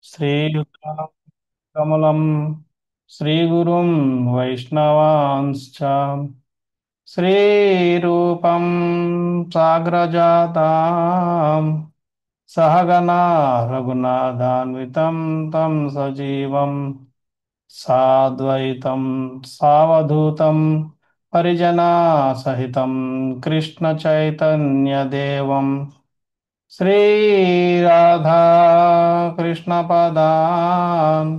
श्रीयुतां कमलं श्रीगुरुं वैष्णवांश्च श्रीरूपं साग्रजातां सहगना रघुनाथान्वितं तं सजीवं साद्वैतं सावधूतं परिजनासहितं कृष्णचैतन्यदेवं श्रीराधा कृष्णपदान्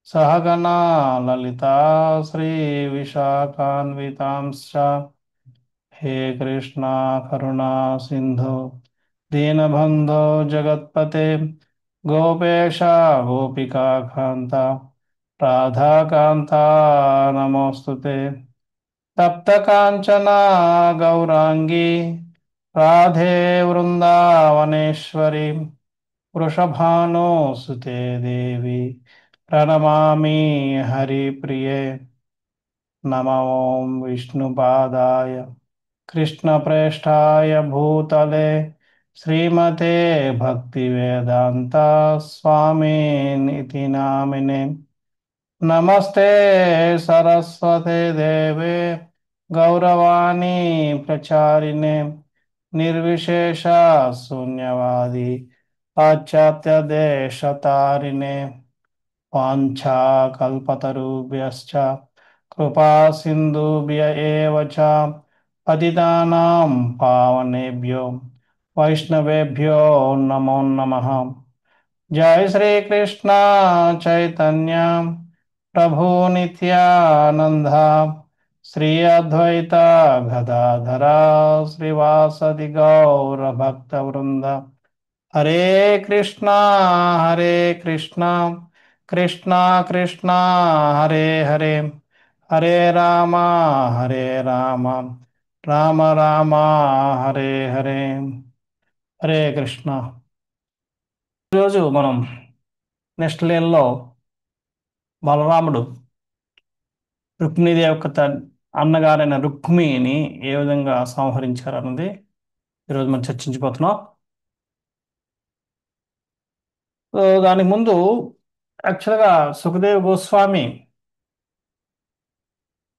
सहगना ललिता श्रीविशाखान्वितांश्च हे कृष्णा करुणा सिन्धु दीनबन्धो जगत्पते गोपेश गोपिका कान्ता राधाकान्ता नमोऽस्तु ते तप्तकाञ्चना गौराङ्गी राधे वृन्दावनेश्वरी वृषभानुसुते देवी प्रणमामि हरिप्रिये नमो विष्णुपादाय कृष्णप्रेष्ठाय भूतले श्रीमते भक्तिवेदान्ता स्वामिनिति नामिने नमस्ते सरस्वते देवे गौरवाणी प्रचारिणे निर्विशेष शून्यवादी पाश्चात्यदेशतारिणे वाञ्छाकल्पतरुभ्यश्च कृपा सिन्धुभ्य एव च पतितानां पावनेभ्यो वैष्णवेभ्यो नमो नमः जय श्री कृष्ण चैतन्य प्रभु नित्यानंद श्री अद्वैत गदाधरा श्रीवासदि गौर भक्त वृंद हरे कृष्णा कृष्णा कृष्णा हरे हरे हरे राम राम राम हरे हरे హరే కృష్ణ. ఈరోజు మనం నెక్స్ట్ లైన్లో బలరాముడు రుక్మిణీదేవి యొక్క అన్నగారైన రుక్మిణిని ఏ విధంగా సంహరించారు అన్నది ఈరోజు మనం చర్చించిపోతున్నాం. సో దానికి ముందు యాక్చువల్గా సుఖదేవ్ గోస్వామి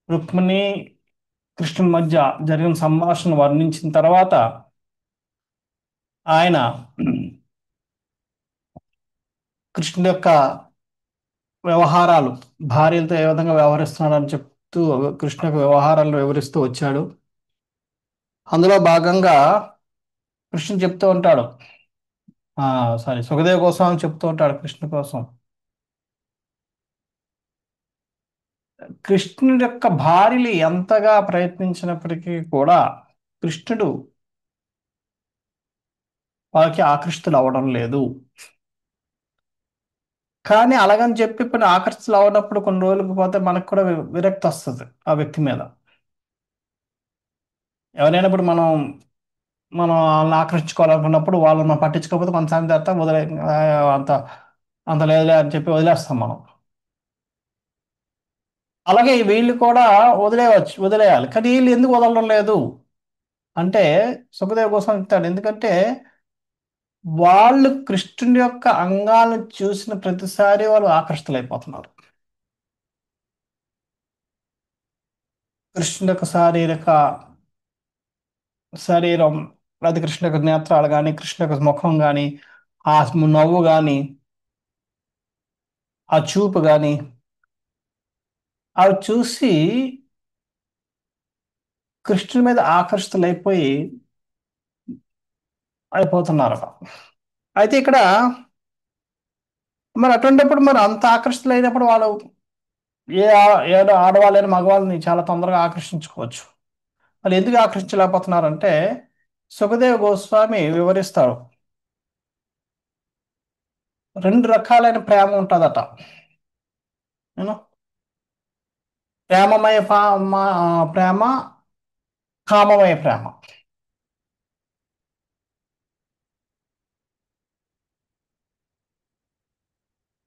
రుక్మిణి కృష్ణుని మధ్య జరిగిన సంభాషణ వర్ణించిన తర్వాత ఆయన కృష్ణుడి యొక్క వ్యవహారాలు భార్యలతో ఏ విధంగా వ్యవహరిస్తున్నాడని చెప్తూ కృష్ణ యొక్క వ్యవహారాలను వివరిస్తూ వచ్చాడు. అందులో భాగంగా కృష్ణుడు చెప్తూ ఉంటాడు, సారీ సుఖదేవ్ గోస్వామి చెప్తూ ఉంటాడు కృష్ణ కోసం, కృష్ణుడి యొక్క భార్యలు ఎంతగా ప్రయత్నించినప్పటికీ కూడా కృష్ణుడు వాళ్ళకి ఆకర్షితులు అవ్వడం లేదు. కానీ అలాగని చెప్పి కొన్ని ఆకర్షితులు అవనప్పుడు కొన్ని రోజులకు పోతే మనకు కూడా విరక్తి వస్తుంది ఆ వ్యక్తి మీద. ఎవరైనా ఇప్పుడు మనం మనం వాళ్ళని ఆకర్షించుకోవాలనుకున్నప్పుడు వాళ్ళని మనం పట్టించుకోకపోతే కొంతసారి తర్వాత అంత అంత లేదులే అని చెప్పి వదిలేస్తాం మనం. అలాగే వీళ్ళు కూడా వదిలేయాలి, కానీ వీళ్ళు ఎందుకు వదలడం లేదు అంటే సుఖదేవ్ కోసం చెప్తాడు. ఎందుకంటే వాళ్ళు కృష్ణుని యొక్క అంగాలను చూసిన ప్రతిసారి వాళ్ళు ఆకర్షితులైపోతున్నారు. కృష్ణుని యొక్క శరీరం, అది కృష్ణ యొక్క నేత్రాలు కానీ, కృష్ణ యొక్క ముఖం కానీ, ఆ నవ్వు కానీ, ఆ చూపు కానీ, అవి చూసి కృష్ణుని మీద అయిపోతున్నారు. అయితే ఇక్కడ మరి అటువంటిప్పుడు మరి అంత ఆకర్షితులైనప్పుడు వాళ్ళు ఏదో ఆడవాళ్ళని మగవాళ్ళని చాలా తొందరగా ఆకర్షించుకోవచ్చు. వాళ్ళు ఎందుకు ఆకర్షించలేకపోతున్నారంటే సుఖదేవ్ గోస్వామి వివరిస్తారు. రెండు రకాలైన ప్రేమ ఉంటుందట. నేను ప్రేమ, కామమయ ప్రేమ.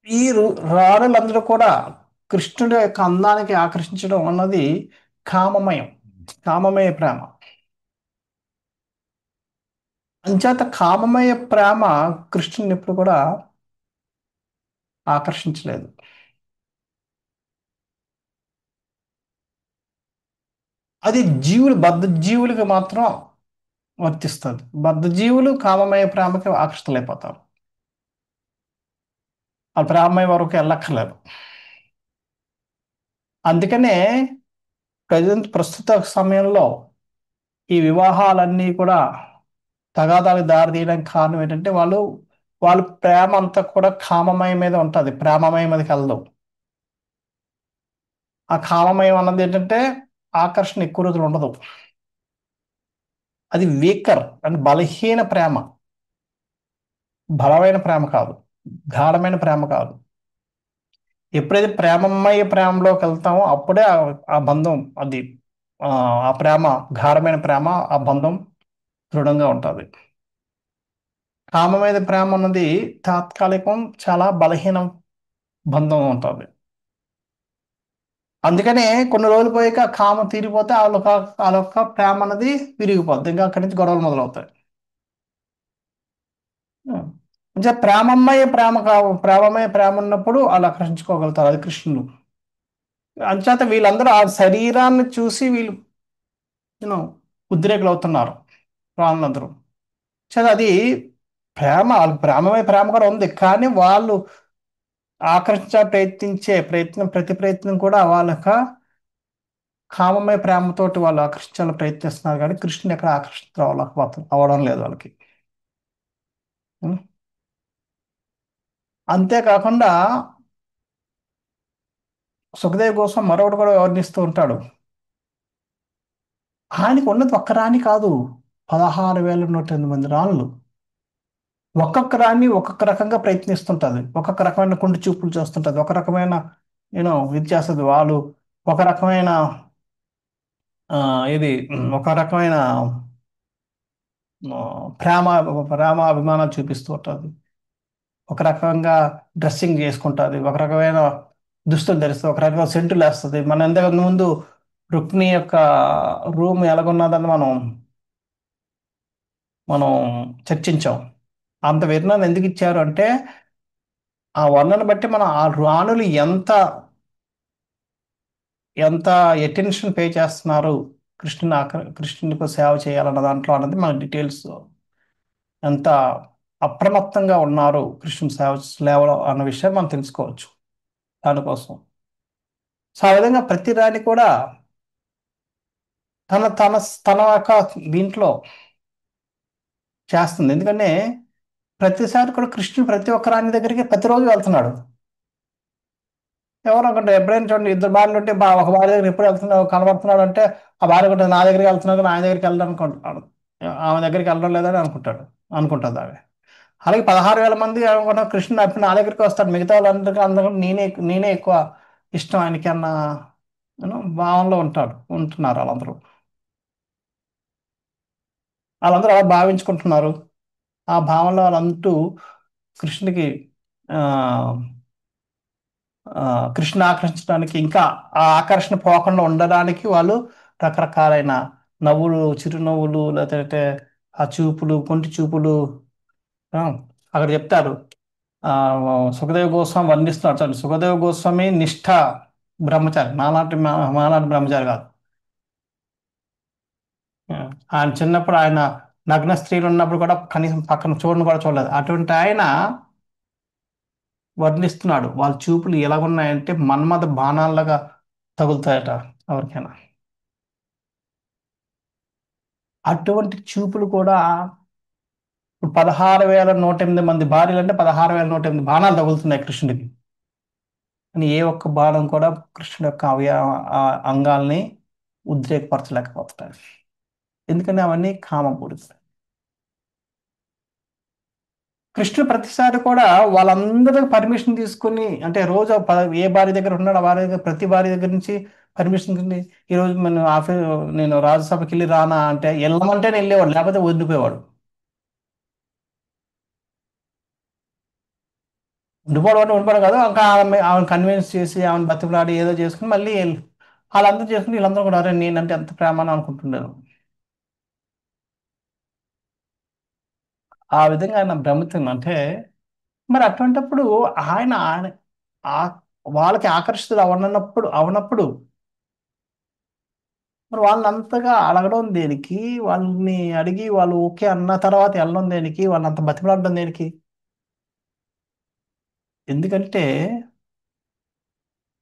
ఈ రాణులందరూ కూడా కృష్ణుడి యొక్క అందానికి ఆకర్షించడం అన్నది కామమయ ప్రేమ. అంచేత కామమయ ప్రేమ కృష్ణుని ఎప్పుడు కూడా ఆకర్షించలేదు. అది బద్ధ జీవులకి మాత్రం వర్తిస్తుంది. బద్ధ జీవులు కామమయ ప్రేమకి ఆకర్షితులైపోతారు. ఆ ప్రేమమయ వరకు వెళ్ళక్కర్లేదు. అందుకనే ప్రస్తుత సమయంలో ఈ వివాహాలన్నీ కూడా తగాదాలకు దారి తీయడానికి కారణం ఏంటంటే వాళ్ళ ప్రేమ అంతా కూడా కామమయం మీద ఉంటుంది, ప్రేమమయం మీదకి వెళ్ళదు. ఆ కామమయం అన్నది ఏంటంటే ఆకర్షణ ఎక్కువ రోజులు ఉండదు. అది వీకర్ అంటే బలహీన ప్రేమ, బలమైన ప్రేమ కాదు, గాఢమైన ప్రేమ కాదు. ఎప్పుడైతే ప్రేమమయ ప్రేమలోకి వెళ్తామో అప్పుడే ఆ బంధం అది ఆ ఆ ప్రేమ, గాఢమైన ప్రేమ, ఆ బంధం దృఢంగా ఉంటుంది. కామమైన ప్రేమ అన్నది తాత్కాలికం, చాలా బలహీనం బంధం ఉంటుంది. అందుకనే కొన్ని రోజులు పోయాక కామం తీరిపోతే వాళ్ళొక్క ప్రేమ అన్నది విరిగిపోద్ది, ఇంకా అక్కడి నుంచి గొడవలు మొదలవుతాయి. అంటే ప్రేమమయ ప్రేమ ఉన్నప్పుడు వాళ్ళు ఆకర్షించుకోగలుగుతారు, అది కృష్ణుడు. అంచేత వీళ్ళందరూ ఆ శరీరాన్ని చూసి వీళ్ళు యూనో ఉద్రేకులు అవుతున్నారు వాళ్ళందరూ. చది అది వాళ్ళకి ప్రేమమయ ప్రేమ కూడా ఉంది, కానీ వాళ్ళు ప్రయత్నించే ప్రతి ప్రయత్నం కూడా వాళ్ళక కామమయ ప్రేమతోటి వాళ్ళు ఆకర్షించాలని ప్రయత్నిస్తున్నారు, కానీ కృష్ణుని ఎక్కడ అవడం లేదు వాళ్ళకి. ఉం? అంతేకాకుండా సుఖదేవ్ కోసం మరొకటి కూడా వర్ణిస్తూ ఉంటాడు. ఆయనకు ఉన్నది ఒక్క రాణి కాదు, 16,108 రాణులు. ఒక్కొక్క రాణి ఒక్కొక్క రకంగా ప్రయత్నిస్తుంటది, ఒక్కొక్క రకమైన కుంటి చూపులు చేస్తుంటది, ఒక రకమైన ఇది చేస్తుంది. వాళ్ళు ఒక రకమైన ఆ, ఇది ఒక రకమైన ఆ, ప్రేమ ప్రేమ అభిమానాలు చూపిస్తూ ఉంటుంది. ఒక రకంగా డ్రెస్సింగ్ చేసుకుంటుంది, ఒక రకమైన దుస్తులు ధరిస్తుంది, ఒక రకమైన సెంటులు వేస్తుంది. మన ఇంతకు ముందు రుక్మిణి యొక్క రూమ్ ఎలాగున్నదని మనం మనం చర్చించాం. అంత వర్ణన ఎందుకు ఇచ్చారు అంటే ఆ వర్ణన బట్టి మనం ఆ రాణులు ఎంత ఎంత అటెన్షన్ పే చేస్తున్నారు కృష్ణునికి సేవ చేయాలన్న దాంట్లో అన్నది మన డీటెయిల్స్, ఎంత అప్రమత్తంగా ఉన్నారు కృష్ణుని సేవలో అన్న విషయం మనం తెలుసుకోవచ్చు దానికోసం. సో ఆ విధంగా ప్రతి రాణి కూడా తన తన తన యొక్క దీంట్లో చేస్తుంది. ఎందుకంటే ప్రతిసారి కూడా కృష్ణుడు ప్రతి ఒక్క రాణి దగ్గరికి ప్రతిరోజు వెళ్తున్నాడు. ఎవరో ఒకటి ఎప్పుడైనా చూడండి, ఇద్దరు భార్యలు ఉంటే ఒక భార్య దగ్గర ఎప్పుడు వెళ్తున్నావు కనబడుతున్నాడు అంటే ఆ భార్య కూడా నా దగ్గరికి వెళ్తున్నాడు, నా దగ్గరికి వెళ్ళడం అనుకుంటాడు, ఆమె దగ్గరికి వెళ్ళడం లేదని అనుకుంటుంది ఆమె. అలాగే 16,000 మంది అనుకుంటా కృష్ణుడు అప్పుడు నా దగ్గరికి వస్తాడు, మిగతా వాళ్ళందరికీ అందరూ నేనే ఎక్కువ ఇష్టం ఆయనకి అన్న భావంలో ఉంటున్నారు వాళ్ళందరూ. వాళ్ళందరూ అలా భావించుకుంటున్నారు. ఆ భావంలో వాళ్ళంటూ కృష్ణుడికి ఆ ఆ, కృష్ణ ఆకర్షించడానికి, ఇంకా ఆ ఆకర్షణ పోకుండా ఉండడానికి వాళ్ళు రకరకాలైన నవ్వులు, చిరునవ్వులు, లేదంటే ఆ చూపులు, కొంటి చూపులు, ఆ, అక్కడ చెప్తారు. ఆ సుఖదేవ్ గోస్వామి వర్ణిస్తున్నాడు చూడండి. సుఖదేవ్ గోస్వామి నిష్ఠ బ్రహ్మచారి, మాలాంటి బ్రహ్మచారి కాదు. ఆ, ఆయన చిన్నప్పుడు ఆయన నగ్న స్త్రీలు ఉన్నప్పుడు కూడా కనీసం పక్కన చూడను కూడా చూడలేదు. అటువంటి ఆయన వర్ణిస్తున్నాడు వాళ్ళ చూపులు ఎలాగున్నాయంటే మన్మథ బాణాల్లాగా తగులుతాయట ఎవరికైనా. అటువంటి చూపులు కూడా ఇప్పుడు 16,108 భార్యలు అంటే 16,108 బాణాలు తగులుతున్నాయి కృష్ణుడికి. కానీ ఏ ఒక్క బాణం కూడా కృష్ణుడి యొక్క అంగాల్ని ఉద్రేకపరచలేకపోతున్నాయి. ఎందుకంటే అవన్నీ కామపూరితాయి. కృష్ణుడు ప్రతిసారి కూడా వాళ్ళందరూ పర్మిషన్ తీసుకుని, అంటే రోజు ఏ భార్య దగ్గర ఉన్నాడు ఆ భార్య దగ్గర, ప్రతి భార్య దగ్గర నుంచి పర్మిషన్ తీసుకుని, ఈ రోజు నేను రాజ్యసభకి వెళ్ళి రానా అంటే వెళ్ళమంటేనే వెళ్ళేవాడు, లేకపోతే వదిలిపోయేవాడు. ఉండిపోవడం కాదు, ఇంకా ఆమె కన్విన్స్ చేసి ఆమెను బతిమలాడి ఏదో చేసుకుని మళ్ళీ వాళ్ళందరూ చేసుకుని వీళ్ళందరూ కూడా అరే నేనంటే ఎంత ప్రేమ అని అనుకుంటున్నారు. ఆ విధంగా ఆయన భ్రమితుంది. అంటే మరి అటువంటప్పుడు ఆయన ఆ- వాళ్ళకి ఆకర్షితులు అవనప్పుడు మరి వాళ్ళని అంతగా అడగడం దేనికి? వాళ్ళని అడిగి వాళ్ళు ఓకే అన్న తర్వాత వెళ్ళడం దేనికి? వాళ్ళని అంత బతిమలాడడం దేనికి? ఎందుకంటే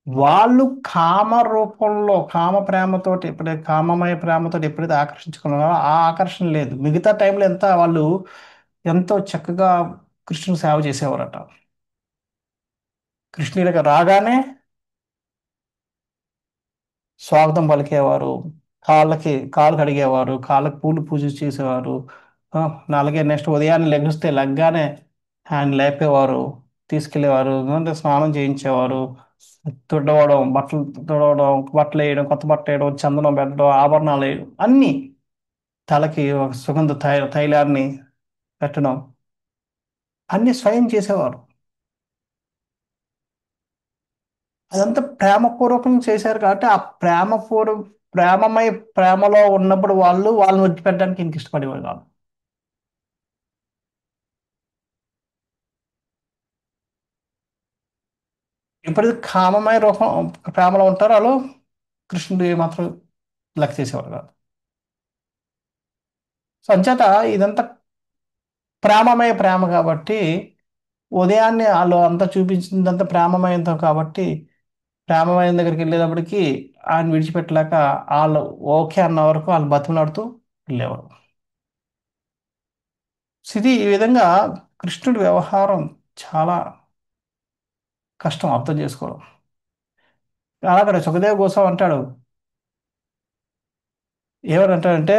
వాళ్ళు కామ రూపంలో కామ ప్రేమతోటి ఎప్పుడైతే కామమయ ప్రేమతోటి ఎప్పుడైతే ఆకర్షించుకున్నారో ఆ ఆకర్షణ లేదు. మిగతా టైంలో ఎంత వాళ్ళు ఎంతో చక్కగా కృష్ణుని సేవ చేసేవారట. కృష్ణుడికి రాగానే స్వాగతం పలికేవారు. కాళ్ళు కడిగేవారు, కాళ్ళకి పూలు పూజ చేసేవారు. ఆ, అలాగే నెక్స్ట్ ఉదయాన్నే లెగ్గానే ఆయన లేపేవారు, తీసుకెళ్లేవారు, అంటే స్నానం చేయించేవారు. తుడవడం, బట్టలు తుడవడం, బట్టలు వేయడం, కొత్త బట్టలు వేయడం, చందనం పెట్టడం, ఆభరణాలు వేయడం, అన్నీ తలకి ఒక సుగంధ తైలాన్ని పెట్టడం, అన్ని స్వయం చేసేవారు. అదంతా ప్రేమపూర్వకంగా చేశారు కాబట్టి ఆ ప్రేమమై ప్రేమలో ఉన్నప్పుడు వాళ్ళని వదిలిపెట్టడానికి ఇంక ఇష్టపడేవారు కాదు. ఎప్పుడైతే కామమయ రూపం ప్రేమలో ఉంటారో వాళ్ళు కృష్ణుడు మాత్రం లెక్క చేసేవారు కాదు. సో అంచేత ఇదంతా ప్రేమమయ ప్రేమ కాబట్టి ఉదయాన్నే వాళ్ళు అంతా చూపించిందంతా ప్రేమమయంతో కాబట్టి ప్రేమమయం దగ్గరికి వెళ్ళేటప్పటికి ఆయన విడిచిపెట్టలేక వాళ్ళు ఓకే అన్న వరకు వాళ్ళు బతిమలాడుతూ వెళ్ళేవారు. సో ఇది ఈ విధంగా కృష్ణుడి వ్యవహారం చాలా కష్టం అర్థం చేసుకోవడం. అలాగే సుఖదేవ్ గోస్వామి అంటాడు, ఏమని అంటాడంటే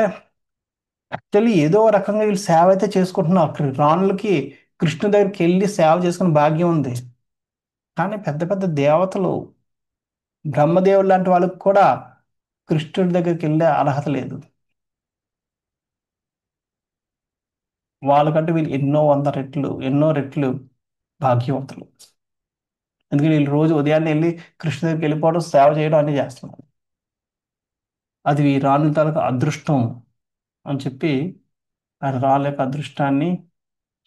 యాక్చువల్లీ ఏదో ఒక రకంగా వీళ్ళు సేవ అయితే చేసుకుంటున్నారు. రాణులకి కృష్ణు దగ్గరికి వెళ్ళి సేవ చేసుకునే భాగ్యం ఉంది. కానీ పెద్ద పెద్ద దేవతలు, బ్రహ్మదేవులు లాంటి వాళ్ళకి కూడా కృష్ణుడి దగ్గరికి వెళ్ళే అర్హత లేదు. వాళ్ళకంటే వీళ్ళు ఎన్నో వంద రెట్లు, ఎన్నో రెట్లు భాగ్యవంతులు. అందుకని వీళ్ళు రోజు ఉదయాన్నే వెళ్ళి కృష్ణు దగ్గరికి వెళ్ళిపోవడం, సేవ చేయడం అన్ని చేస్తున్నారు. అది ఈ రాణుల తాలూకు అదృష్టం అని చెప్పి ఆయన రాళ్ళ యొక్క అదృష్టాన్ని,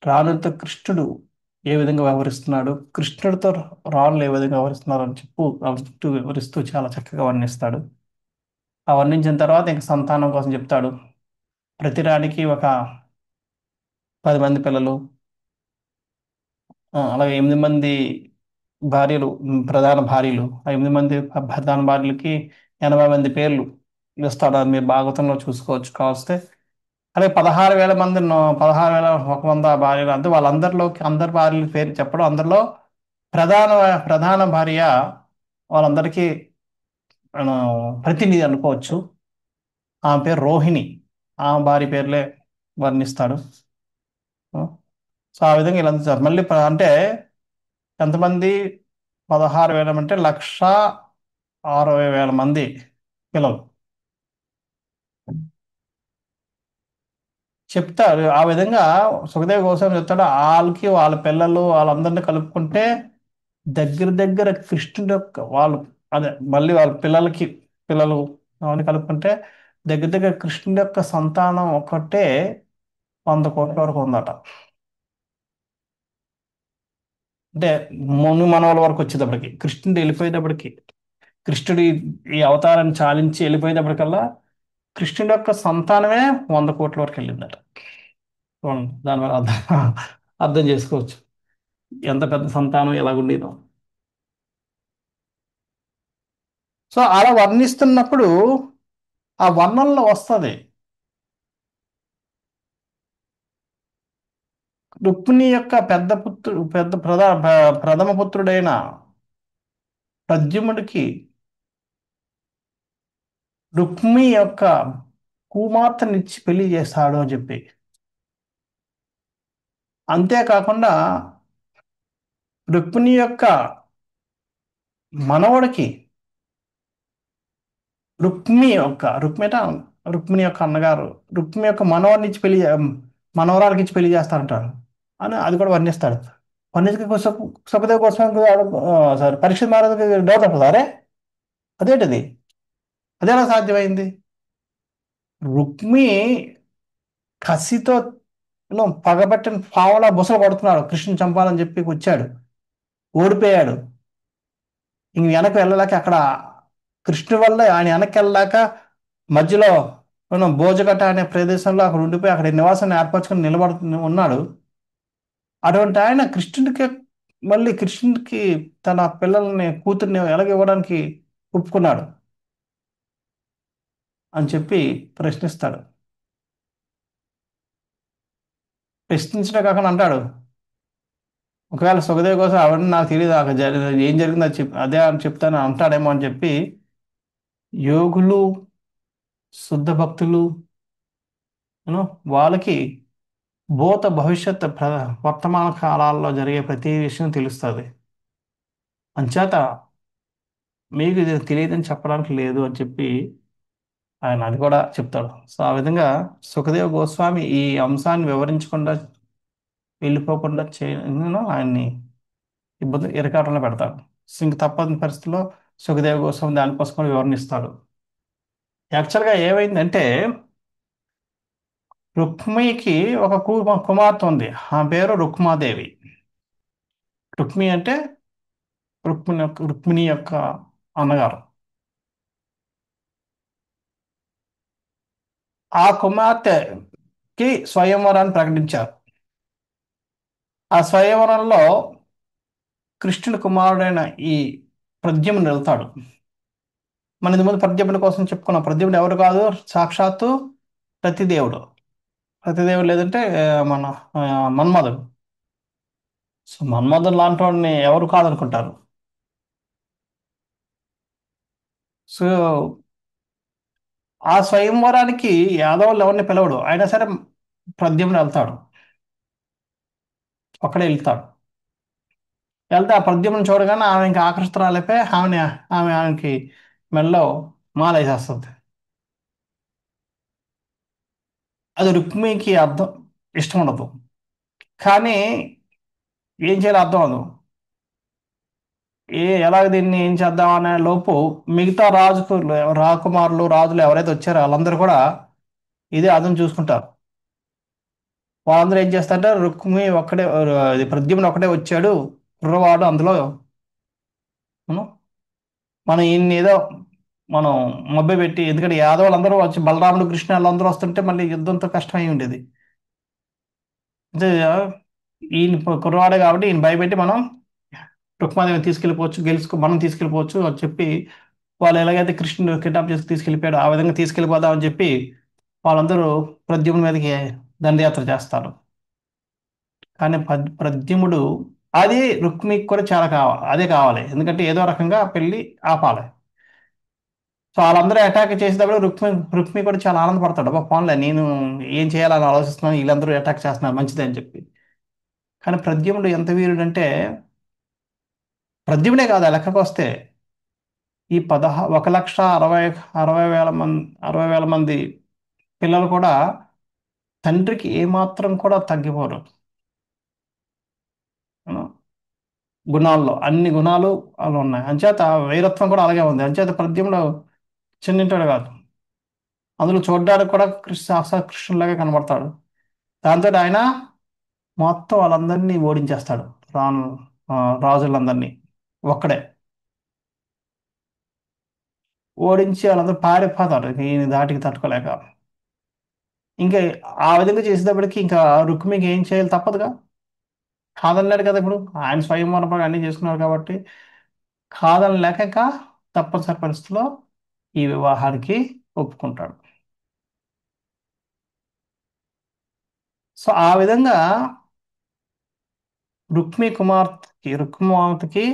రాణులతో కృష్ణుడు ఏ విధంగా వ్యవహరిస్తున్నాడు, కృష్ణుడితో రాణులు ఏ విధంగా వ్యవహరిస్తున్నారు అని వివరిస్తూ చాలా చక్కగా వర్ణిస్తాడు. ఆ వర్ణించిన తర్వాత ఇంక సంతానం కోసం చెప్తాడు. ప్రతి రాణికి ఒక 10 మంది పిల్లలు, అలాగే 8 మంది భార్యలు, ప్రధాన భార్యలు. ఆ 8 మంది ప్రధాన భార్యలకి 80 మంది పేర్లు ఇస్తాడు. అది మీరు భాగవతంలో చూసుకోవచ్చు కావస్తే. అలాగే 16,000 మంది 16,100 భార్యలు అంటే వాళ్ళందరిలోకి అందరి భార్యల పేరు చెప్పడం, అందరిలో ప్రధాన ప్రధాన భార్య వాళ్ళందరికీ మనం ప్రతినిధి అనుకోవచ్చు. ఆమె పేరు రోహిణి. ఆమె భార్య పేర్లే వర్ణిస్తాడు. సో ఆ విధంగా ఇలా మళ్ళీ అంటే ఎంతమంది? 16,000 అంటే 1,60,000 మంది పిల్లలు చెప్తారు. ఆ విధంగా సుఖదేవ్ గోస్వామి చెప్తాడు. వాళ్ళకి వాళ్ళ పిల్లలు వాళ్ళందరినీ కలుపుకుంటే దగ్గర దగ్గర కృష్ణుడి యొక్క వాళ్ళు, అదే మళ్ళీ వాళ్ళ పిల్లలకి పిల్లలు అవన్నీ కలుపుకుంటే దగ్గర దగ్గర కృష్ణుడి యొక్క సంతానం ఒకటే 100 కోట్ల వరకు ఉందట. అంటే ముని మనవల వరకు వచ్చేటప్పటికి, కృష్ణుడు వెళ్ళిపోయేటప్పటికి, కృష్ణుడి ఈ అవతారాన్ని చాలించి వెళ్ళిపోయేటప్పటికల్లా కృష్ణుడి యొక్క సంతానమే 100 కోట్ల వరకు వెళ్ళిందట. చూడండి, దానివల్ల అర్థం చేసుకోవచ్చు ఎంత పెద్ద సంతానం ఎలాగుండేదో. సో అలా వర్ణిస్తున్నప్పుడు ఆ వర్ణనలో వస్తుంది రుక్మిణి యొక్క ప్రథమ పుత్రుడైన ప్రద్యుమ్నుడికి రుక్మి యొక్క కుమార్తెనిచ్చి పెళ్లి చేస్తాడు అని చెప్పి. అంతేకాకుండా రుక్మిణి యొక్క మనవడికి రుక్మిణి యొక్క అన్నగారు రుక్మి యొక్క మనవడిని ఇచ్చి మనవరాలకి ఇచ్చి పెళ్లి చేస్తారంటారు అని అది కూడా వర్ణిస్తాడు. వర్ణించక సుఖదేవ్ గోస్వామి సారీ, పరీక్షిత్ మహారాజుకి డౌట్ ఉంటుంది, అరే అదేంటిది, అదెలా సాధ్యమైంది? రుక్మి కసితో పగబట్టిన పావలా బుసలు పడుతున్నాడు, కృష్ణుని చంపాలని చెప్పి వచ్చాడు, ఓడిపోయాడు. ఇంక వెనక్కి వెళ్ళలేక అక్కడ కృష్ణుడి వల్ల ఆయన వెనక్కి వెళ్ళలేక మధ్యలో భోజగట్ట అనే ప్రదేశంలో అక్కడ ఉండిపోయి అక్కడ నివాసాన్ని ఏర్పరచుకొని నిలబడు ఉన్నాడు. అటువంటి ఆయన కృష్ణుడికి, మళ్ళీ కృష్ణుడికి తన పిల్లల్ని కూతుర్ని ఎలాగ ఇవ్వడానికి ఒప్పుకున్నాడు అని చెప్పి ప్రశ్నిస్తాడు. ప్రశ్నించడం కాకుండా అంటాడు, ఒకవేళ సుఖదేవ్ కోసం అవన్నీ నాకు తెలియదు, నాకు ఏం జరిగిందో అది అదే అని చెప్తాను అంటాడేమో అని చెప్పి యోగులు, శుద్ధ భక్తులు, వాళ్ళకి భూత భవిష్యత్ వర్తమాన కాలాల్లో జరిగే ప్రతి విషయం తెలుస్తుంది. అంచేత మీకు ఇది తెలియదని చెప్పడానికి లేదు అని చెప్పి ఆయన అది కూడా చెప్తాడు. సో ఆ విధంగా సుఖదేవ్ గోస్వామి ఈ అంశాన్ని వివరించకుండా వెళ్ళిపోకుండా ఆయన్ని ఇబ్బంది ఇరకాటంలో పెడతాడు. సో ఇంక తప్పని పరిస్థితిలో సుఖదేవ్ గోస్వామి దానికోసం కూడా వివరణిస్తాడు. యాక్చువల్గా ఏమైందంటే రుక్మికి ఒక కుమార్తె ఉంది, ఆ పేరు రుక్మాదేవి. రుక్మి అంటే రుక్మిణి యొక్క అన్నగారు. ఆ కుమార్తెకి స్వయంవరాన్ని ప్రకటించారు. ఆ స్వయంవరంలో కృష్ణుని కుమారుడైన ఈ ప్రద్యుమ్నుడు వెళ్తాడు. మన ఇంతకు ముందు ప్రద్యుమ్నుడి కోసం చెప్పుకున్నాం. ప్రద్యుమ్నుడు ఎవరు కాదు, సాక్షాత్తు రతిదేవుడు. రతిదేవుడు లేదంటే మన ఆ, మన్మధుడు. సో మన్మధుడు లాంటి వాడిని ఎవరు కాదనుకుంటారు. సో ఆ స్వయంవరానికి యాదవులు ఎవరిని పిలవడు, అయినా సరే ప్రద్యుమ్నుడు వెళ్తాడు, ఒక్కడే వెళ్తాడు. వెళ్తే ఆ ప్రద్యుమ్నుని చూడగానే ఆమె ఇంకా ఆకర్షితురాలైపోయి ఆమెకి మెల్లో మాల వేసేస్తుంది. అది రుక్మిణికి అర్థం, ఇష్టం ఉండదు. కానీ ఏం చేయాలో అర్థం అవదు. ఎలాగ దీన్ని ఏం చేద్దాం అనే లోపు మిగతా రాకుమారులు, రాజులు ఎవరైతే వచ్చారో వాళ్ళందరూ కూడా ఇదే అదను చూసుకుంటారు. వాళ్ళందరూ ఏం చేస్తారంటే రుక్మిణి ఒక్కడే, ఇది ప్రద్యుమ్నుడు ఒక్కడే వచ్చాడు కుర్రవాడు, అందులో మనం మనం ఈయన్ని ఏదో మనం మభ్య పెట్టి, ఎందుకంటే యాదవులు అందరూ వచ్చి బలరాముడు, కృష్ణ వాళ్ళందరూ వస్తుంటే మళ్ళీ యుద్ధంతో కష్టం అయి ఉండేది. అంటే ఈయన కుర్రవాడే కాబట్టి ఈయన భయపెట్టి మనం రుక్మాదేవిని తీసుకెళ్ళిపోవచ్చు, మనం తీసుకెళ్ళిపోవచ్చు అని చెప్పి వాళ్ళు ఎలాగైతే కృష్ణుడు కిడ్నాప్ చేసి తీసుకెళ్ళిపోయాడు ఆ విధంగా తీసుకెళ్ళిపోదాం అని చెప్పి వాళ్ళందరూ ప్రద్యుమ్నుడి మీదకి దండయాత్ర చేస్తారు. కానీ ప్రద్యుమ్నుడు అది రుక్మికి కూడా చాలా కావాలి, అదే కావాలి, ఎందుకంటే ఏదో రకంగా పెళ్లి ఆపాలి. సో వాళ్ళందరూ అటాక్ చేసేటప్పుడు రుక్మి కూడా చాలా ఆనందపడతాడు, అబ్బా ఫోన్లే నేను ఏం చేయాలని ఆలోచిస్తున్నాను, వీళ్ళందరూ అటాక్ చేస్తున్నారు మంచిదే అని చెప్పి. కానీ ప్రద్యుమ్నుడు ఎంత వీరుడు అంటే, ప్రద్యుమ్నే కాదు ఆ లెక్కకు వస్తే ఈ 1,60,60 60,000 మంది పిల్లలు కూడా తండ్రికి ఏమాత్రం కూడా తగ్గిపోరు. అవును. గుణాల్లో అన్ని గుణాలు అలా ఉన్నాయి. అంచేత వీరత్వం కూడా అలాగే ఉంది. అంచేత పద్యంలో చిన్నింటాడు కాదు, అందులో చూడడానికి కూడా సాక్షాత్ కృష్ణులాగా కనబడతాడు. దాంతో ఆయన మొత్తం వాళ్ళందరినీ ఓడించేస్తాడు, రాను ఆ, రాజులందరినీ ఒక్కడే ఓడించి వాళ్ళందరూ పారిపోతారు ఈయన దాటికి తట్టుకోలేక. ఇంకా ఆ విధంగా చేసేటప్పటికి ఇంకా రుక్మికి ఏం చేయాలి తప్పదుగా, కాదన్నాడు కదా ఇప్పుడు, ఆయన స్వయంవరం అన్ని చేసుకున్నారు కాబట్టి కాదని లేక ఇంకా తప్పనిసరి పరిస్థితిలో ఈ వివాహానికి ఒప్పుకుంటాడు. సో ఆ విధంగా రుక్మిమావతికి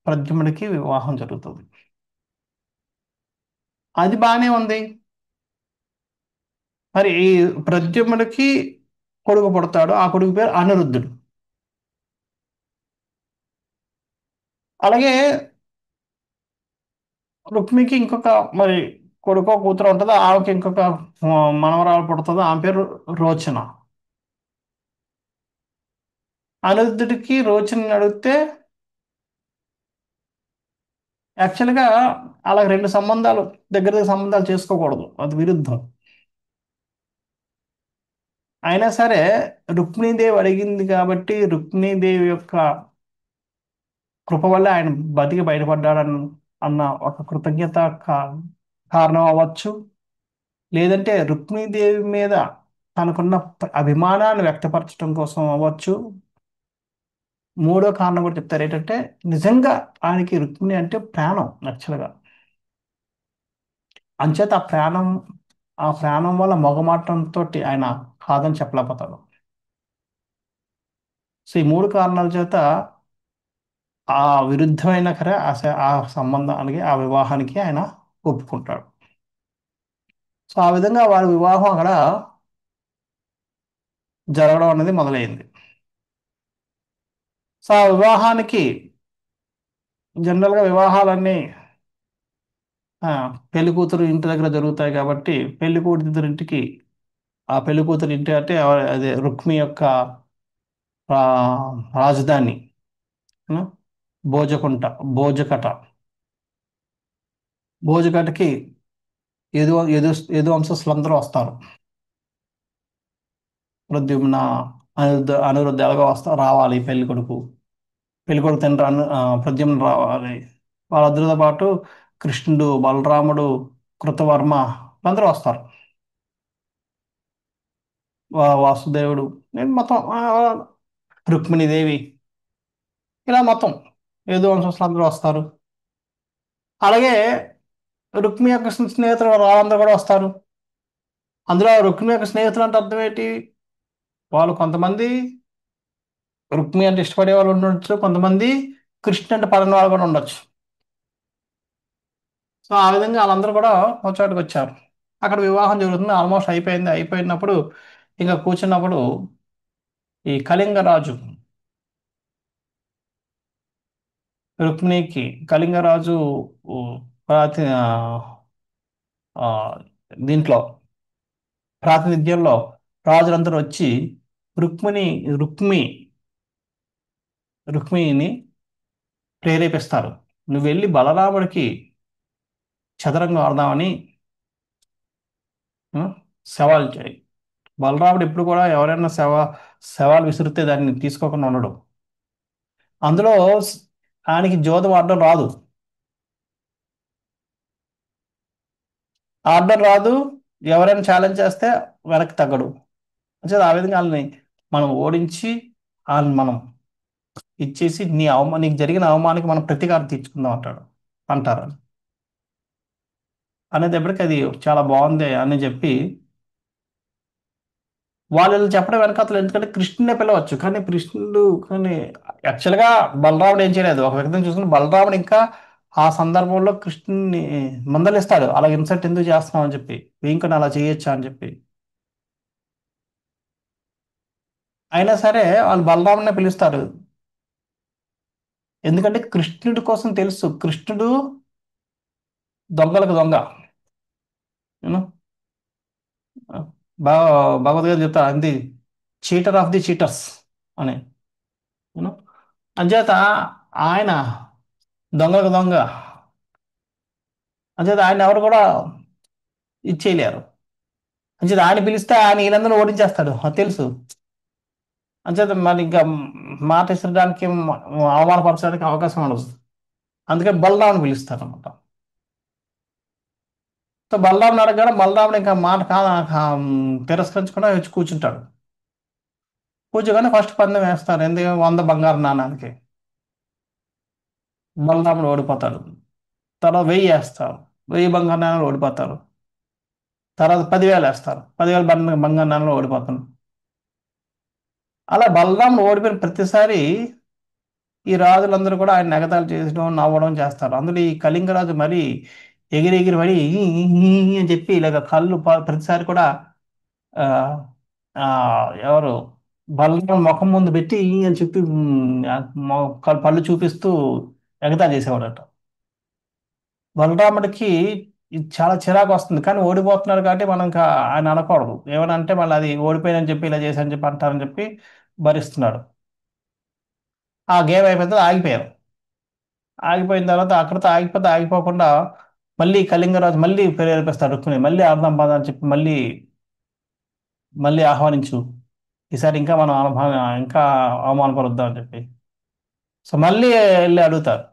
ప్రద్యుమ్నుడికి వివాహం జరుగుతుంది. అది బాగానే ఉంది. మరి ఈ ప్రద్యుమ్నుడికి కొడుకు పుడతాడు, ఆ కొడుకు పేరు అనిరుద్ధుడు. అలాగే రుక్మికి ఇంకొక మరి కొడుకో కూతురు ఉంటుందో, ఆమెకి ఇంకొక మనవరాలు పుడుతుందో, ఆమె పేరు రోచన. అనిరుద్ధుడికి రోచన అడిగితే యాక్చువల్గా అలా రెండు సంబంధాలు, దగ్గర దగ్గర సంబంధాలు చేసుకోకూడదు, అది విరుద్ధం. అయినా సరే రుక్మిణీదేవి అడిగింది కాబట్టి రుక్మిణీదేవి యొక్క కృప వల్ల ఆయన బతికి బయటపడ్డాడని అన్న ఒక కృతజ్ఞత కారణం అవ్వచ్చు. లేదంటే రుక్మిణీదేవి మీద తనకున్న అభిమానాన్ని వ్యక్తపరచడం కోసం అవ్వచ్చు. మూడో కారణం కూడా చెప్తారు ఏంటంటే నిజంగా ఆయనకి రుక్మిణి అంటే ప్రాణం యాక్చువల్గా. అంచేత ఆ ప్రాణం వల్ల మొగమాటంతో ఆయన కాదని చెప్పలేకపోతాడు. సో ఈ మూడు కారణాల చేత ఆ విరుద్ధమైన సరే ఆ సంబంధానికి ఆ వివాహానికి ఆయన ఒప్పుకుంటాడు. సో ఆ విధంగా వారి వివాహం అక్కడ జరగడం అనేది మొదలైంది. సో ఆ వివాహానికి జనరల్గా వివాహాలన్నీ ఆ, పెళ్లి కూతురు ఇంటి దగ్గర జరుగుతాయి కాబట్టి పెళ్లి కూతురు ఇంటికి ఆ పెళ్లి కూతురు ఇంటి అంటే అదే రుక్మి యొక్క ఆ, రాజధాని ఆ, భోజకుంట భోజకట. భోజకటకి యదు యదు యదు వంశస్థులందరూ వస్తారు. ప్రద్యుమ్న అనిరుద్ధ ఎలాగో రావాలి పెళ్లి కొడుకు. పెళ్లి కొడుకు తండ్రి ప్రద్యుమ్న రావాలి. వాళ్ళందరితో పాటు కృష్ణుడు, బలరాముడు, కృతవర్మ అందరూ వస్తారు. వాసుదేవుడు, నేను మొత్తం రుక్మిణీదేవి, ఇలా మొత్తం యదు వంశస్థులు అందరూ వస్తారు. అలాగే రుక్మి యొక్క స్నేహితులు వాళ్ళందరూ కూడా వస్తారు. అందులో రుక్మి యొక్క స్నేహితులు అంటే అర్థం ఏంటి? వాళ్ళు కొంతమంది రుక్మి అంటే ఇష్టపడే వాళ్ళు ఉండొచ్చు, కొంతమంది కృష్ణ అంటే పడని వాళ్ళు కూడా ఉండొచ్చు. సో ఆ విధంగా వాళ్ళందరూ కూడా ఒక చోటుకి వచ్చారు. అక్కడ వివాహం జరుగుతుంది, ఆల్మోస్ట్ అయిపోయింది. అయిపోయినప్పుడు ఇంకా కూర్చున్నప్పుడు ఈ కళింగరాజు రుక్మిణికి కళింగరాజు ఊ, ప్రాతి ఆ, దీంట్లో ప్రాతినిధ్యంలో రాజులందరూ వచ్చి రుక్మిణి రుక్మి రుక్మిణిని ప్రేరేపిస్తారు. నువ్వు వెళ్ళి బలరాముడికి చదరంగం ఆడదామని ఆ, సవాల్ చేయి. బలరాముడు ఎప్పుడు కూడా ఎవరైనా సవాల్ విసిరితే దాన్ని తీసుకోకుండా ఉండడు. అందులో ఆయనకి జోదం ఆడడం రాదు. ఆడడం రాదు. ఎవరైనా ఛాలెంజ్ చేస్తే వెనక్కి తగ్గడు. అంటే ఆ విధంగా వాళ్ళని మనం ఓడించి వాళ్ళని మనం ఇచ్చేసి నీకు జరిగిన అవమానానికి మనం ప్రతీకారం తీర్చుకుందాం అంటారు. అనేటప్పటికి అది చాలా బాగుంది అని చెప్పి వాళ్ళు ఇలా చెప్పడం వెనకాతలు ఎందుకంటే కృష్ణునే పిలవచ్చు, కానీ యాక్చువల్గా బలరాముడు ఏం చేయలేదు. ఒక వ్యక్తిని చూసుకుని బలరాముడు ఇంకా ఆ సందర్భంలో కృష్ణుని మందలిస్తాడు, అలా ఇన్సల్ట్ ఎందుకు చేస్తున్నావు అని చెప్పి, ఇంకొని అలా చేయొచ్చా అని చెప్పి. అయినా సరే వాళ్ళు బలరాముడినే పిలుస్తారు. ఎందుకంటే కృష్ణుడి కోసం తెలుసు, కృష్ణుడు దొంగలకు దొంగ. యూనో బా భగవద్గీత చెప్తా అంది, చీటర్ ఆఫ్ ది చీటర్స్ అని. యూనో అంచేత ఆయన దొంగలకు దొంగ. అంచేత ఆయన ఎవరు కూడా ఇచ్చేయలేరు. అంచేత ఆయన పిలిస్తే ఆయన వీళ్ళందరూ ఓడించేస్తాడు, అది తెలుసు. అంచేత మరి ఇంకా మాట ఇసరడానికి అవమానపరచడానికి అవకాశం ఉండదు. అందుకే బలరాముని పిలుస్తారు అనమాట. సో బలరాముని అడగడం బలరాముడు ఇంకా మాట తిరస్కరించకుండా వచ్చి కూర్చుంటాడు. కూర్చోగానే ఫస్ట్ పందెం వేస్తారు, ఎందుకు 100 బంగారు నాణానికి. బలరాముడు ఓడిపోతాడు. తర్వాత 1000 వేస్తారు, 1000 బంగారు నాణాలు ఓడిపోతారు. తర్వాత 10,000 వేస్తారు, 10,000 బంగారు నాణాలు ఓడిపోతాను. అలా బలరాముడు ఓడిపోయిన ప్రతిసారి ఈ రాజులందరూ కూడా ఆయన ఎగతాళి చేసడం, నవ్వడం చేస్తారు. అందులో ఈ కళింగరాజు మరి ఎగిరి ఎగిరి పడి ఈ ఈ ఈ అని చెప్పి ఇలాగ కళ్ళు ప్రతిసారి కూడా ఆ, ఆ, ఎవరు బలరాం ముఖం ముందు పెట్టి ఈ అని చెప్పి పళ్ళు చూపిస్తూ ఎగతాళి చేసేవాడట. బలరాముడికి ఇది చాలా చిరాకు వస్తుంది, కానీ ఓడిపోతున్నారు కాబట్టి మనం ఇంకా ఆయన అనకూడదు. ఏమని అంటే మళ్ళీ అది ఓడిపోయానని చెప్పి ఇలా చేశానని చెప్పి అంటారని చెప్పి భరిస్తున్నాడు. ఆ గేమ్ అయిపోతే ఆగిపోయారు. ఆగిపోయిన తర్వాత అక్కడితో ఆగిపోతే ఆగిపోకుండా మళ్ళీ కళింగరాజు మళ్ళీ ప్రేరేపిస్తాడు రుక్మిణి, మళ్ళీ ఆడదాం పద అని చెప్పి మళ్ళీ మళ్ళీ ఆహ్వానించు, ఈసారి ఇంకా మనం ఇంకా అవమానపరుద్దాం అని చెప్పి. సో మళ్ళీ వెళ్ళి అడుగుతారు.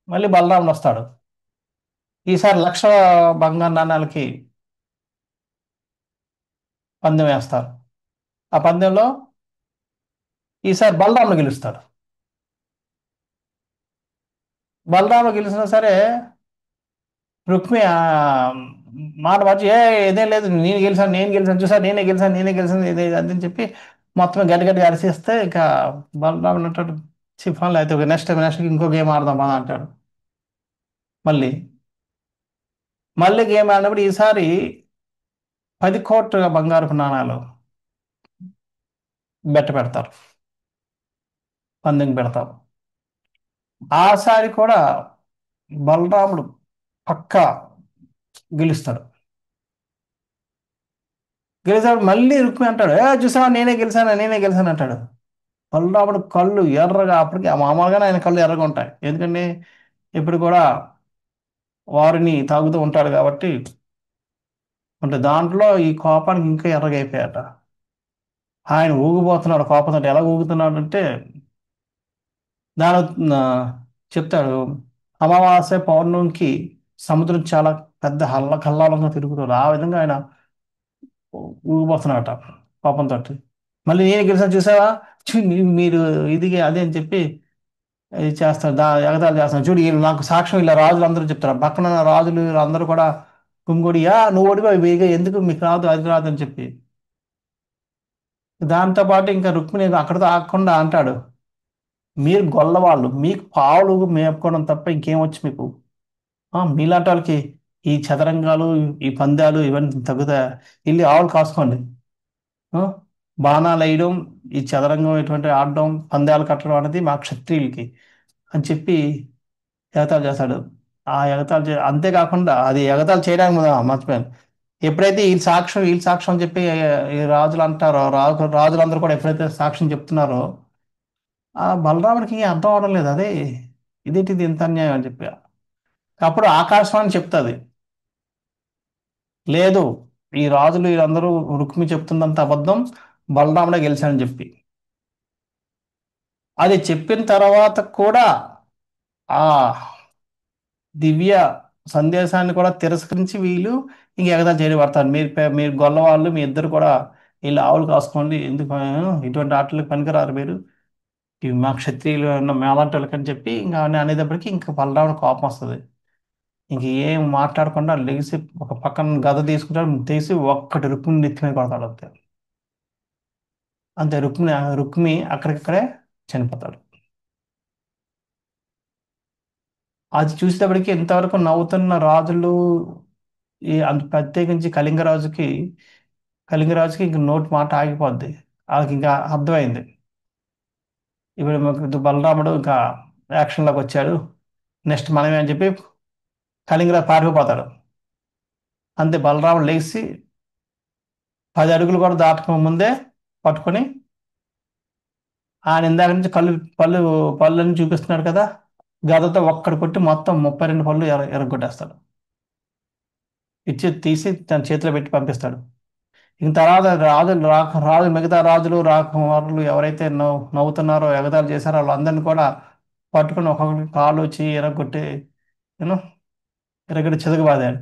మళ్ళీ బలరాముడు వస్తాడు. ఈసారి 1,00,000 బంగారు నాణాలకి పందెం వేస్తారు. ఆ పందెంలో ఈసారి బలరాముడు గెలుస్తాడు. బలరాముడు గెలిచినా సరే రుక్మి మాట మార్చి, ఇదేం లేదు, నేను గెలిచాను, నేను గెలిచాను, చూసాను, నేనే గెలిచాను, నేనే గెలిచాను, ఇదే అదని చెప్పి మొత్తం గట్టి గట్టిగా అరిసేస్తే ఇక బలరాముడు అంటాడు, ఫోన్లో అయితే నెక్స్ట్ ఇంకో గేమ్ ఆడదాం అని అంటాడు. మళ్ళీ మళ్ళీ గేమ్ ఆడినప్పుడు ఈసారి 10 కోట్ల బంగారపు నాణాలు బెట్ట పెడతారు, పందెం పెడతారు. ఆసారి కూడా బలరాముడు పక్కా గెలుస్తాడు. గెలిచాడు. మళ్ళీ రుక్మి అంటాడు, చూసావా, నేనే గెలిచాను, నేనే గెలిచాను అంటాడు. బలరాముడు కళ్ళు ఎర్రగా, అప్పటికి మామూలుగానే ఆయన కళ్ళు ఎర్రగా ఉంటాయి, ఎందుకంటే ఇప్పుడు కూడా వారిని తాగుతూ ఉంటాడు కాబట్టి. అంటే దాంట్లో ఈ కోపానికి ఇంకా ఎర్రగా అయిపోయాట. ఆయన ఊగిపోతున్నాడు కోపంతో. ఎలా ఊగుతున్నాడు అంటే దాని ఆ, చెప్తాడు, అమావాస్య పౌర్ణమికి సముద్రం చాలా పెద్ద కల్లాలంగా తిరుగుతుంది, ఆ విధంగా ఆయన ఊగిపోతున్నాడట కోపంతో. మళ్ళీ నేను గెలిచాను చూసావా, మీరు ఇది అదే అని చెప్పి ఇది చేస్తాడు, ఎగతాళి చేస్తాడు. చూడు వీళ్ళు నాకు సాక్ష్యం, ఇలా రాజులు అందరూ చెప్తారు, పక్కన ఉన్న రాజులు అందరూ కూడా కుంగుడియా, నువ్వు ఓడిపోయి ఎందుకు మీకు రాదు, అది రాదు అని చెప్పి. దాంతో పాటు ఇంకా రుక్మిణి అక్కడితో ఆగకుండా అంటాడు, మీరు గొల్లవాళ్ళు, మీకు పావులు మేపుకోవడం తప్ప ఇంకేం వచ్చు మీకు? మీలాంటి వాళ్ళకి ఈ చదరంగాలు, ఈ పందాలు ఇవన్నీ తగ్గుతాయా? వెళ్ళి ఆవులు కాసుకోండి. ఆ, బాణాలు వేయడం, ఈ చదరంగం ఇటువంటి ఆడడం, పందాలు కట్టడం అనేది మా క్షత్రియులకి అని చెప్పి ఎగతాళి చేస్తాడు. అంతేకాకుండా అది ఎగతాళి చేయడానికి మర్చిపోయాను. ఎప్పుడైతే వీళ్ళ సాక్ష్యం అని చెప్పి ఈ రాజులు అంటారో, రాజులందరూ కూడా ఎప్పుడైతే సాక్ష్యం చెప్తున్నారో, ఆ బలరాముడికి అర్థం అవడం లేదు. అదే ఇదేంటిది ఇంత అన్యాయం అని చెప్పి. అప్పుడు ఆకాశవాణి చెప్తుంది, లేదు, ఈ రాజులు వీళ్ళందరూ రుక్మి చెప్తుందంత అబద్ధం, బలరాముడే గెలిచాడని చెప్పి. అది చెప్పిన తర్వాత కూడా ఆ దివ్య సందేశాన్ని కూడా తిరస్కరించి వీళ్ళు ఇంక ఎగతాళి చేయబడతారు. మీరు గొల్లవాళ్ళు, మీ ఇద్దరు కూడా వీళ్ళు ఆవులు కాసుకోండి, ఎందుకు ఇటువంటి ఆటలకు పనికిరారు మీరు, ఇవి మా క్షత్రియులు మేలాంటి వాళ్ళకని చెప్పి ఇంకా అనేటప్పటికి ఇంకా బలరాముడు కోపం వస్తుంది. ఇంక ఏం మాట్లాడకుండా లెగిసి ఒక పక్కన గద తీసుకుంటాడు, తీసి ఒక్కటి రుక్మిణి నెత్తి మీద కొడతాడు అంతే. అంతే, రుక్మి అక్కడికక్కడే చనిపోతాడు. అది చూసేటప్పటికి ఇంతవరకు నవ్వుతున్న రాజులు, అంత ప్రత్యేకించి కళింగరాజుకి ఇంక నోటి మాట ఆగిపోద్ది. వాళ్ళకి ఇంకా అర్థమైంది, ఇప్పుడు బలరాముడు ఇంకా యాక్షన్లోకి వచ్చాడు, నెక్స్ట్ మనమే అని చెప్పి కళింగరాజు పారిపోతాడు. అంతే, బలరాముడు లేచి 10 అడుగులు కూడా దాటక ముందే పట్టుకొని, ఆయన ఇందాక నుంచి పళ్ళు పళ్ళని చూపిస్తున్నాడు కదా, గదతో ఒక్కడు కొట్టి మొత్తం 32 పళ్ళు ఎరగొట్టేస్తాడు. తీసి తన చేతిలో పెట్టి పంపిస్తాడు. ఇంక తర్వాత మిగతా రాజులు రాకుమారులు ఎవరైతే నవ్వుతున్నారో, ఎగతాళి చేశారో, వాళ్ళందరినీ కూడా పట్టుకొని ఒక్కొక్కరికి కాలు చెయ్యి ఎరగొట్టి, యూనో ఎరగొట్టి చితకబాదాడు.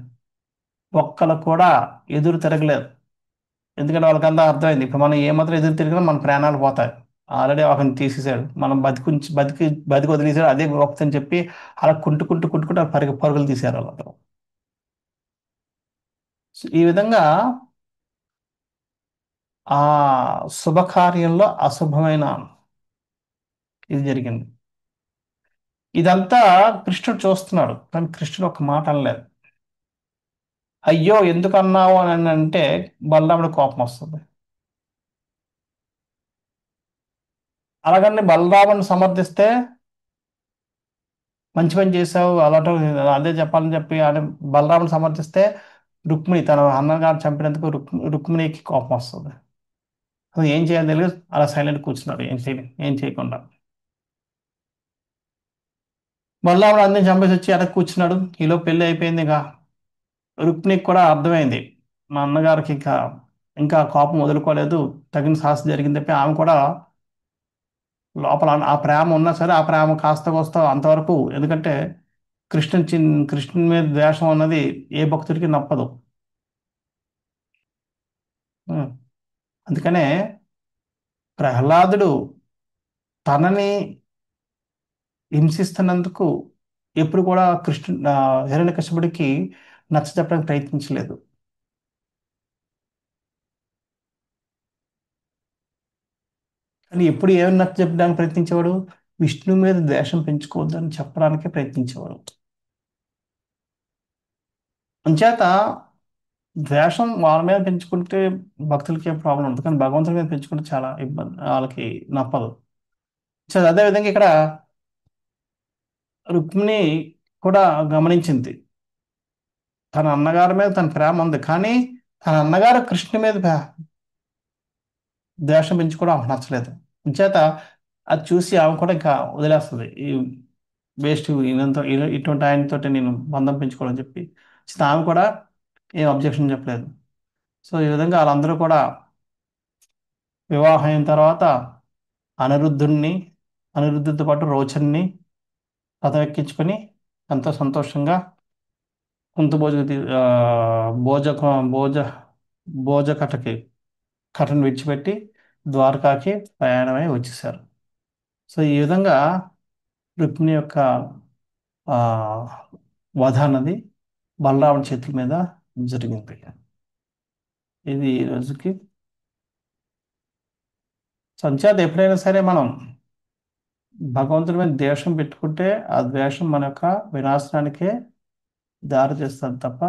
ఒక్కళ్ళు కూడా ఎదురు తిరగలేదు, ఎందుకంటే వాళ్ళకంతా అర్థమైంది, ఇప్పుడు మనం ఏమాత్రం ఎదురు తిరిగినా మన ప్రాణాలు పోతాయి. ఆల్రెడీ ఒకరిని తీసేశాడు, మనం బతికి వదిలేసాడు, అదే గొప్ప అని చెప్పి అలా కుంటుకుంటూ పరుగులు తీశారు వాళ్ళందరూ. సో ఈ విధంగా ఆ శుభకార్యంలో అశుభమైన ఇది జరిగింది. ఇదంతా కృష్ణుడు చూస్తున్నాడు, కానీ కృష్ణుడు ఒక మాట అనలేదు. అయ్యో ఎందుకు అన్నావు అని అంటే బలరాముడి కోపం వస్తుంది. అలాగని బలరాముని సమర్థిస్తే, మంచి పని చేసావు అలాంటి అదే చెప్పాలని చెప్పి అని బలరాముని సమర్థిస్తే, రుక్మిణి తన అన్నగారు చంపినందుకు రుక్మిణికి కోపం వస్తుంది. అది ఏం చేయాలి తెలియదు, అలా సైలెంట్ కూర్చున్నాడు, ఏం చేయకుండా. బలరాముడు అందరిని చంపేసి వచ్చి వెనక్కి కూర్చున్నాడు. ఈలో పెళ్లి అయిపోయింది. ఇక రుక్మిణికి కూడా అర్థమైంది, మా అన్నగారికి ఇంకా ఇంకా కోపం వదులుకోలేదు. తగిన శాస్తి జరిగింది తప్పి ఆమె కూడా లోపల ఆ ప్రేమ ఉన్నా సరే ఆ ప్రేమ కాస్త కోస్త అంతవరకు. ఎందుకంటే కృష్ణుని మీద ద్వేషం అన్నది ఏ భక్తుడికి నప్పదు. ఉం. అందుకనే ప్రహ్లాదుడు తనని హింసిస్తున్నందుకు ఎప్పుడు కూడా హిరణ్యకశిపుడికి నచ్చజెప్పడానికి ప్రయత్నించలేదు. కానీ ఎప్పుడు ఏమని నచ్చజెప్పడానికి ప్రయత్నించేవాడు? విష్ణు మీద ద్వేషం పెంచుకోవద్దని చెప్పడానికే ప్రయత్నించేవాడు. అంచేత ద్వేషం వాళ్ళ మీద పెంచుకుంటే భక్తులకి ఏం ప్రాబ్లం ఉంటుంది, కానీ భగవంతుడి మీద పెంచుకుంటే చాలా ఇబ్బంది, వాళ్ళకి నప్పదు. సో అదే విధంగా ఇక్కడ రుక్మిణి కూడా గమనించింది. తన అన్నగారి మీద తన ప్రేమ ఉంది, కానీ తన అన్నగారు కృష్ణుని మీద ద్వేషం పెంచుకోవడం ఆమెకు నచ్చలేదు. అంచేత అది చూసి ఆమె కూడా ఇంకా వదిలేస్తుంది. ఈ వేస్ట్ ఇటువంటి ఆయనతో నేను బంధం పెంచుకోవాలని చెప్పి ఆమె కూడా ఏం అబ్జెక్షన్ చెప్పలేదు. సో ఈ విధంగా వాళ్ళందరూ కూడా వివాహం అయిన తర్వాత అనిరుద్ధుణ్ణి అనిరుద్ధుడితో పాటు రోచన్ని రథం ఎక్కించుకొని ఎంతో సంతోషంగా కుంతభోజ భోజ భోజ భోజ కటను విడిచిపెట్టి ద్వారకాకి ప్రయాణమై వచ్చేసారు. సో ఈ విధంగా రుక్మిణి యొక్క ఆ వధ అన్నది బలరాముడి చేతుల మీద జరిగింది. ఇది ఈ రోజుకి సంచేత ఎప్పుడైనా సరే మనం భగవంతుడి మీద ద్వేషం పెట్టుకుంటే ఆ ద్వేషం మన యొక్క వినాశనానికే దారి తీస్తుంది తప్ప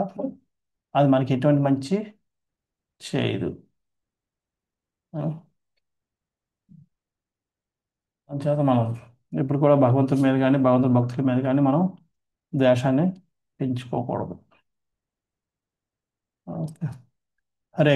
అది మనకి ఎటువంటి మంచి చేయదు. ఆ, అంచేత మనం ఇప్పుడు కూడా భగవంతుడి మీద కానీ భగవంతుడి భక్తుల మీద కానీ మనం ద్వేషాన్ని పెంచుకోకూడదు. ఓకే. హరే